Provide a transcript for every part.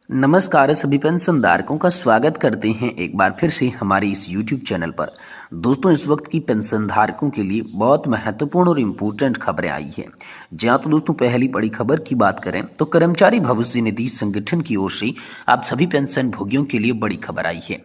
नमस्कार सभी पेंशनधारकों का स्वागत करते हैं एक बार फिर से हमारे इस YouTube चैनल पर। दोस्तों, इस वक्त की पेंशनधारकों के लिए बहुत महत्वपूर्ण और इम्पोर्टेंट खबरें आई हैं। जहां तो दोस्तों पहली बड़ी खबर की बात करें तो कर्मचारी भविष्य निधि संगठन की ओर से आप सभी पेंशन भोगियों के लिए बड़ी खबर आई है।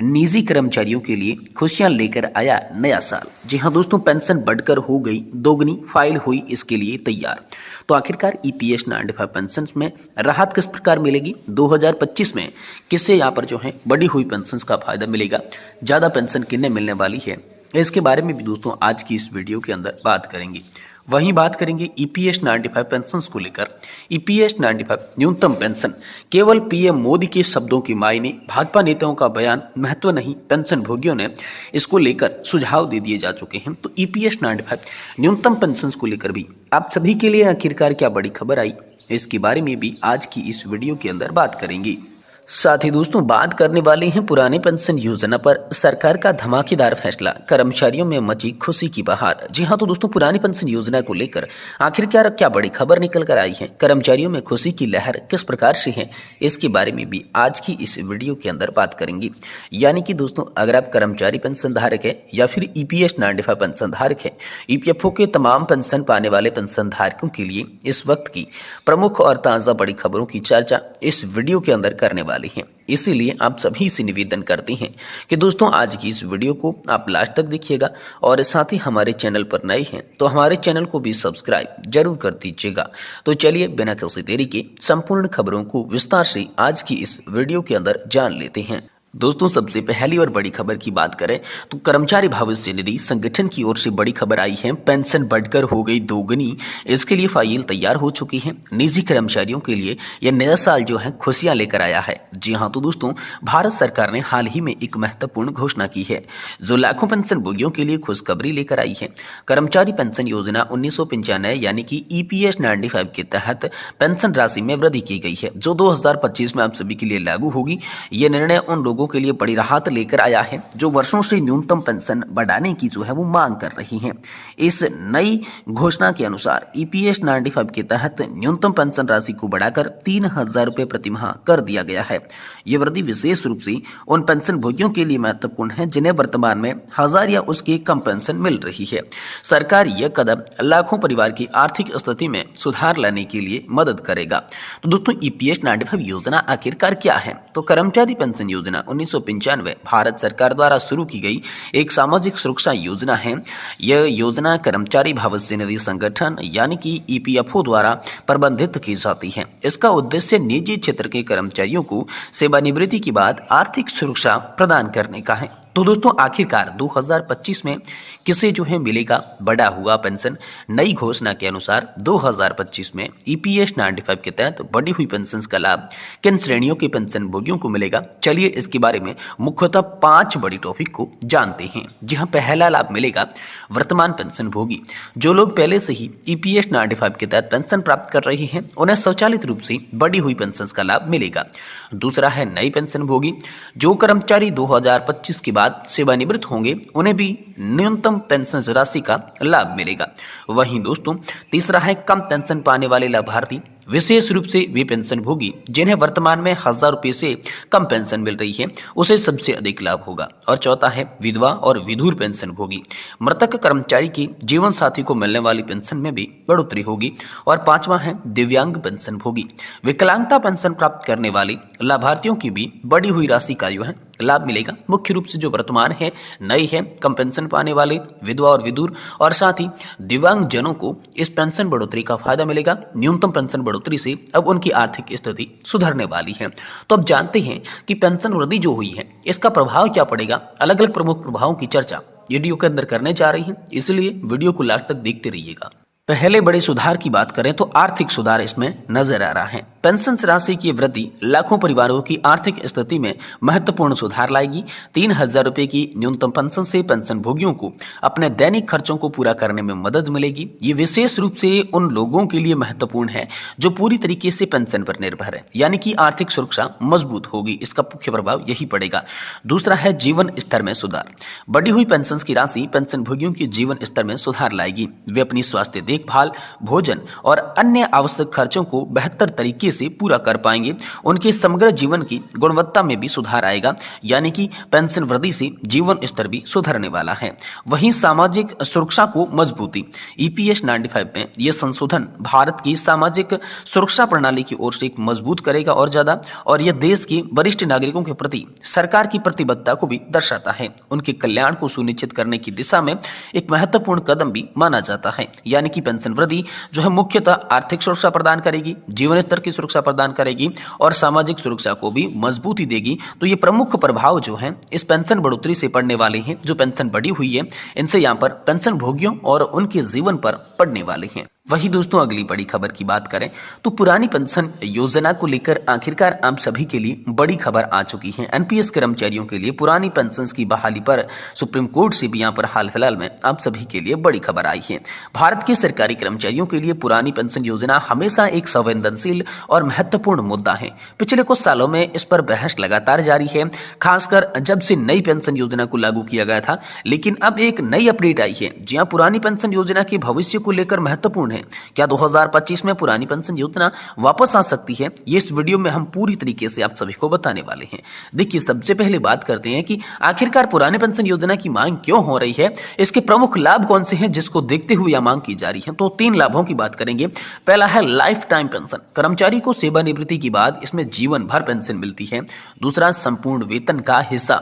निजी कर्मचारियों के लिए खुशियां लेकर आया नया साल। जी हाँ दोस्तों, पेंशन बढ़कर हो गई दोगुनी, फाइल हुई इसके लिए तैयार। तो आखिरकार ईपीएस 95 पेंशन में राहत किस प्रकार मिलेगी, 2025 में किससे यहाँ पर जो है बढ़ी हुई पेंशन का फायदा मिलेगा, ज्यादा पेंशन किन्हें मिलने वाली है, इसके बारे में भी दोस्तों आज की इस वीडियो के अंदर बात करेंगे। वहीं बात करेंगे ईपीएस 95 पेंशन को लेकर। ईपीएस 95 न्यूनतम पेंशन केवल पीएम मोदी के शब्दों की मायने, भाजपा नेताओं का बयान महत्व नहीं, पेंशन भोगियों ने इसको लेकर सुझाव दे दिए जा चुके हैं। तो ईपीएस 95 न्यूनतम पेंशन को लेकर भी आप सभी के लिए आखिरकार क्या बड़ी खबर आई, इसके बारे में भी आज की इस वीडियो के अंदर बात करेंगे। साथ ही दोस्तों बात करने वाले हैं पुराने पेंशन योजना पर सरकार का धमाकेदार फैसला, कर्मचारियों में मची खुशी की बहार। जी हाँ तो दोस्तों, पुरानी पेंशन योजना को लेकर आखिरकार क्या बड़ी खबर निकल कर आई है, कर्मचारियों में खुशी की लहर किस प्रकार से है, इसके बारे में भी आज की इस वीडियो के अंदर बात करेंगे। यानी कि दोस्तों, अगर आप कर्मचारी पेंशन धारक है या फिर ईपीएस 95 पेंशन धारक है, ईपीएफओ के तमाम पेंशन पाने वाले पेंशन धारकों के लिए इस वक्त की प्रमुख और ताजा बड़ी खबरों की चर्चा इस वीडियो के अंदर करने वाले हैं। इसीलिए आप सभी से निवेदन करते हैं कि दोस्तों आज की इस वीडियो को आप लास्ट तक देखिएगा और साथ ही हमारे चैनल पर नए हैं तो हमारे चैनल को भी सब्सक्राइब जरूर कर दीजिएगा। तो चलिए बिना किसी देरी के संपूर्ण खबरों को विस्तार से आज की इस वीडियो के अंदर जान लेते हैं। दोस्तों, सबसे पहली और बड़ी खबर की बात करें तो कर्मचारी भविष्य निधि संगठन की ओर से बड़ी खबर आई है। पेंशन बढ़कर हो गई दोगुनी, इसके लिए फाइल तैयार हो चुकी है। निजी कर्मचारियों के लिए यह नया साल जो है खुशियां लेकर आया है। जी हाँ तो दोस्तों, भारत सरकार ने हाल ही में एक महत्वपूर्ण घोषणा की है जो लाखों पेंशन भोगियों के लिए खुशखबरी लेकर आई है। कर्मचारी पेंशन योजना 1995 यानी कि ईपीएस 95 के तहत पेंशन राशि में वृद्धि की गई है जो 2025 में आप सभी के लिए लागू होगी। यह निर्णय उन लोगों के लिए बड़ी राहत लेकर आया है जो वर्षों से न्यूनतम पेंशन बढ़ाने की जो है वो मांग कर रही हैं। इस नई घोषणा के अनुसार ईपीएस 95 के तहत न्यूनतम पेंशन राशि को बढ़ाकर 3,000 रुपए प्रति माह कर दिया गया है। यह वृद्धि विशेष रूप से उन पेंशन भोगियों के लिए महत्वपूर्ण है जिन्हें वर्तमान में 1,000 या उसके कम पेंशन मिल रही है। सरकार यह कदम लाखों परिवार की आर्थिक स्थिति में सुधार लाने के लिए मदद करेगा। तो दोस्तों, ईपीएस 95 योजना आखिरकार क्या है? तो कर्मचारी पेंशन योजना 1995 भारत सरकार द्वारा शुरू की गई एक सामाजिक सुरक्षा योजना है। यह योजना कर्मचारी भविष्य निधि संगठन यानी कि ईपीएफओ द्वारा प्रबंधित की जाती है। इसका उद्देश्य निजी क्षेत्र के कर्मचारियों को सेवानिवृत्ति के बाद आर्थिक सुरक्षा प्रदान करने का है। तो दोस्तों, आखिरकार 2025 में किसे जो है मिलेगा बढ़ा हुआ पेंशन? नई घोषणा के अनुसार 2025 में ईपीएस 95 के तहत बढ़ी हुई पेंशन का लाभ किन श्रेणियों के पेंशन भोगियों को मिलेगा, चलिए इसके बारे में मुख्यतः 5 बड़ी टॉपिक को जानते हैं। जहां पहला लाभ मिलेगा वर्तमान पेंशन भोगी। जो लोग पहले से ही ईपीएस 95 के तहत पेंशन प्राप्त कर रहे हैं उन्हें स्वचालित रूप से बढ़ी हुई पेंशन का लाभ मिलेगा। दूसरा है नई पेंशन भोगी। जो कर्मचारी 2025 के बाद सेवानिवृत्त होंगे उन्हें भी न्यूनतम पेंशन राशि का लाभ मिलेगा। वहीं दोस्तों, तीसरा है कम पेंशन पाने वाले लाभार्थी, विशेष रूप से वे पेंशन भोगी जिन्हें वर्तमान में 1,000 रुपए से कम पेंशन मिल रही है, उसे सबसे अधिक लाभ होगा। और चौथा है विधवा और विधुर पेंशन भोगी। मृतक कर्मचारी की जीवन साथी को मिलने वाली पेंशन में भी बढ़ोतरी होगी। और पांचवा है दिव्यांग पेंशन भोगी। विकलांगता पेंशन प्राप्त करने वाले लाभार्थियों की भी बढ़ी हुई राशि का जो है लाभ मिलेगा। मुख्य रूप से जो वर्तमान है नई है कम पेंशन पाने वाले विधवा और विधुर और साथ ही दिव्यांग जनों को इस पेंशन बढ़ोतरी का फायदा मिलेगा। न्यूनतम पेंशन बढ़ोतरी से अब उनकी आर्थिक स्थिति सुधरने वाली है। तो अब जानते हैं कि पेंशन वृद्धि जो हुई है इसका प्रभाव क्या पड़ेगा। अलग अलग प्रमुख प्रभावों की चर्चा वीडियो के अंदर करने जा रही है, इसलिए वीडियो को लास्ट तक देखते रहिएगा। पहले बड़े सुधार की बात करें तो आर्थिक सुधार इसमें नजर आ रहा है। पेंशन राशि की वृद्धि लाखों परिवारों की आर्थिक स्थिति में महत्वपूर्ण सुधार लाएगी। 3,000 रुपए की न्यूनतम पेंशन से पेंशन भोगियों को अपने दैनिक खर्चों को पूरा करने में मदद मिलेगी। ये विशेष रूप से उन लोगों के लिए महत्वपूर्ण है जो पूरी तरीके से पेंशन पर निर्भर है, यानी कि आर्थिक सुरक्षा मजबूत होगी। इसका मुख्य प्रभाव यही पड़ेगा। दूसरा है जीवन स्तर में सुधार। बढ़ी हुई पेंशन की राशि पेंशन भोगियों के जीवन स्तर में सुधार लाएगी। वे अपनी स्वास्थ्य देखभाल, भोजन और अन्य आवश्यक खर्चों को बेहतर तरीके से पूरा कर पाएंगे, उनके समग्र जीवन की गुणवत्ता में भी सुधार आएगा, यानी कि पेंशन वृद्धि से जीवन स्तर भी सुधरने वाला है। वहीं सामाजिक सुरक्षा को मजबूती, ईपीएस 95 में यह संशोधन भारत की सामाजिक सुरक्षा प्रणाली की ओर से एक मजबूत करेगा और यह देश के वरिष्ठ नागरिकों के प्रति सरकार की प्रतिबद्धता को भी दर्शाता है। उनके कल्याण को सुनिश्चित करने की दिशा में एक महत्वपूर्ण कदम भी माना जाता है। यानी कि पेंशन वृद्धि जो है मुख्यतः आर्थिक सुरक्षा प्रदान करेगी, जीवन स्तर की सुरक्षा प्रदान करेगी और सामाजिक सुरक्षा को भी मजबूती देगी। तो ये प्रमुख प्रभाव जो है इस पेंशन बढ़ोतरी से पड़ने वाले हैं। जो पेंशन बढ़ी हुई है इनसे यहाँ पर पेंशन भोगियों और उनके जीवन पर पड़ने वाले हैं। वही दोस्तों अगली बड़ी खबर की बात करें तो पुरानी पेंशन योजना को लेकर आखिरकार आप सभी के लिए बड़ी खबर आ चुकी है। एनपीएस कर्मचारियों के लिए पुरानी पेंशन की बहाली पर सुप्रीम कोर्ट से भी यहाँ पर हाल फिलहाल में आप सभी के लिए बड़ी खबर आई है। भारत के सरकारी कर्मचारियों के लिए पुरानी पेंशन योजना हमेशा एक संवेदनशील और महत्वपूर्ण मुद्दा है। पिछले कुछ सालों में इस पर बहस लगातार जारी है, खासकर जब से नई पेंशन योजना को लागू किया गया था। लेकिन अब एक नई अपडेट आई है। जी हाँ, पुरानी पेंशन योजना के भविष्य को लेकर महत्वपूर्ण है। क्या 2025 में पुरानी पेंशन योजना वापस आ सकती है? ये इस वीडियो में हम पूरी तरीके से आप सभी को बताने वाले हैं। देखिए, सबसे पहले बात करते हैं कि आखिरकार पुरानी पेंशन योजना की मांग क्यों हो रही है, इसके प्रमुख लाभ कौन से हैं जिसको देखते हुए यह मांग की जा रही है। तो 3 लाभों की बात करेंगे। पहला है लाइफ टाइम पेंशन, कर्मचारी को सेवानिवृत्ति के बाद इसमें जीवन भर पेंशन मिलती है। दूसरा, संपूर्ण वेतन का हिस्सा,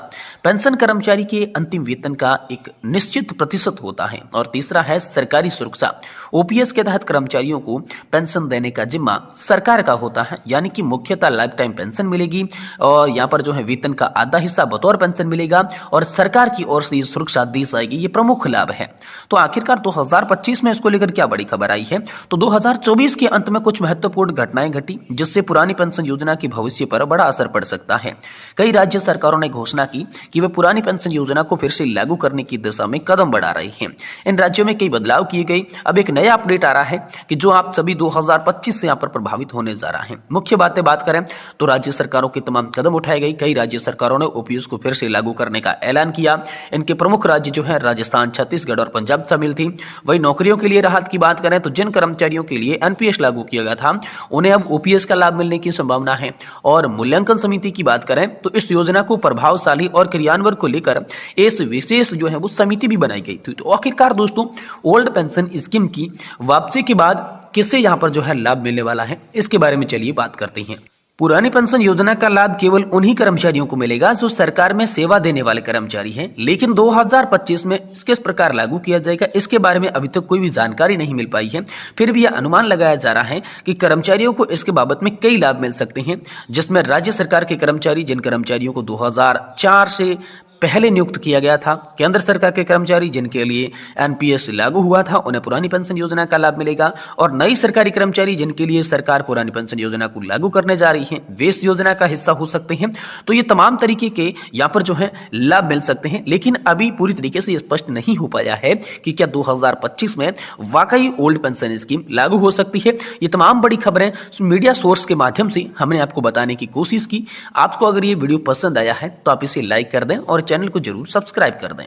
पेंशन कर्मचारी के अंतिम वेतन का एक निश्चित प्रतिशत होता है। और तीसरा है सरकारी सुरक्षा, ओपीएस के तहत कर्मचारियों को पेंशन देने का जिम्मा सरकार का होता है, यानी कि मुख्यतः लाइफ टाइम पेंशन मिलेगी और यहाँ पर जो है वेतन का आधा हिस्सा बतौर पेंशन मिलेगा और सरकार की ओर से ये सुरक्षा दी जाएगी। ये प्रमुख लाभ है। तो आखिरकार 2025 में इसको लेकर क्या बड़ी खबर आई है? तो 2024 के अंत में कुछ महत्वपूर्ण घटनाएं घटी जिससे पुरानी पेंशन योजना के भविष्य पर बड़ा असर पड़ सकता है। कई राज्य सरकारों ने घोषणा की कि वे पुरानी पेंशन योजना को फिर से लागू करने की दिशा में कदम बढ़ा रहे हैं। इन राज्यों में कई बदलाव किए गए। अब एक नया अपडेट आ रहा है कि जो आप सभी 2025 से यहाँ पर प्रभावित होने जा रहा है। मुख्य बात करें तो राज्य सरकारों के तमाम कदम उठाए गए। कई राज्य सरकारों ने ओपीएस को फिर से लागू करने का ऐलान किया। इनके प्रमुख राज्य जो है राजस्थान, छत्तीसगढ़ और पंजाब शामिल थी। वही नौकरियों के लिए राहत की बात करें तो जिन कर्मचारियों के लिए एनपीएस लागू किया गया था उन्हें अब ओपीएस का लाभ मिलने की संभावना है। और मूल्यांकन समिति की बात करें तो इस योजना को प्रभावशाली और क्रियान्वयन को लेकर इस विशेष जो है वो समिति भी बनाई गई थी। तो आखिरकार दोस्तों, ओल्ड पेंशन स्कीम की वापसी के बाद किससे यहाँ पर जो है लाभ मिलने वाला है, इसके बारे में चलिए बात करते हैं। पुरानी पेंशन योजना का लाभ केवल उन्हीं कर्मचारियों को मिलेगा जो सरकार में सेवा देने वाले कर्मचारी हैं। लेकिन 2025 में किस प्रकार लागू किया जाएगा इसके बारे में अभी तक कोई भी जानकारी नहीं मिल पाई है। फिर भी यह अनुमान लगाया जा रहा है कि कर्मचारियों को इसके बाबत में कई लाभ मिल सकते हैं, जिसमें राज्य सरकार के कर्मचारी, जिन कर्मचारियों को 2004 से पहले नियुक्त किया गया था, केंद्र सरकार के कर्मचारी जिनके लिए एनपीएस लागू हुआ था उन्हें पुरानी पेंशन योजना का लाभ मिलेगा और नई सरकारी कर्मचारी जिनके लिए सरकार पुरानी पेंशन योजना को लागू करने जा रही है वे इस योजना का हिस्सा हो सकते हैं। तो ये तमाम तरीके के यहाँ पर जो है लाभ मिल सकते हैं। लेकिन अभी पूरी तरीके से स्पष्ट नहीं हो पाया है कि क्या 2025 में वाकई ओल्ड पेंशन स्कीम लागू हो सकती है। ये तमाम बड़ी खबरें मीडिया सोर्स के माध्यम से हमने आपको बताने की कोशिश की। आपको अगर ये वीडियो पसंद आया है तो आप इसे लाइक कर दें और चैनल को जरूर सब्सक्राइब कर दें।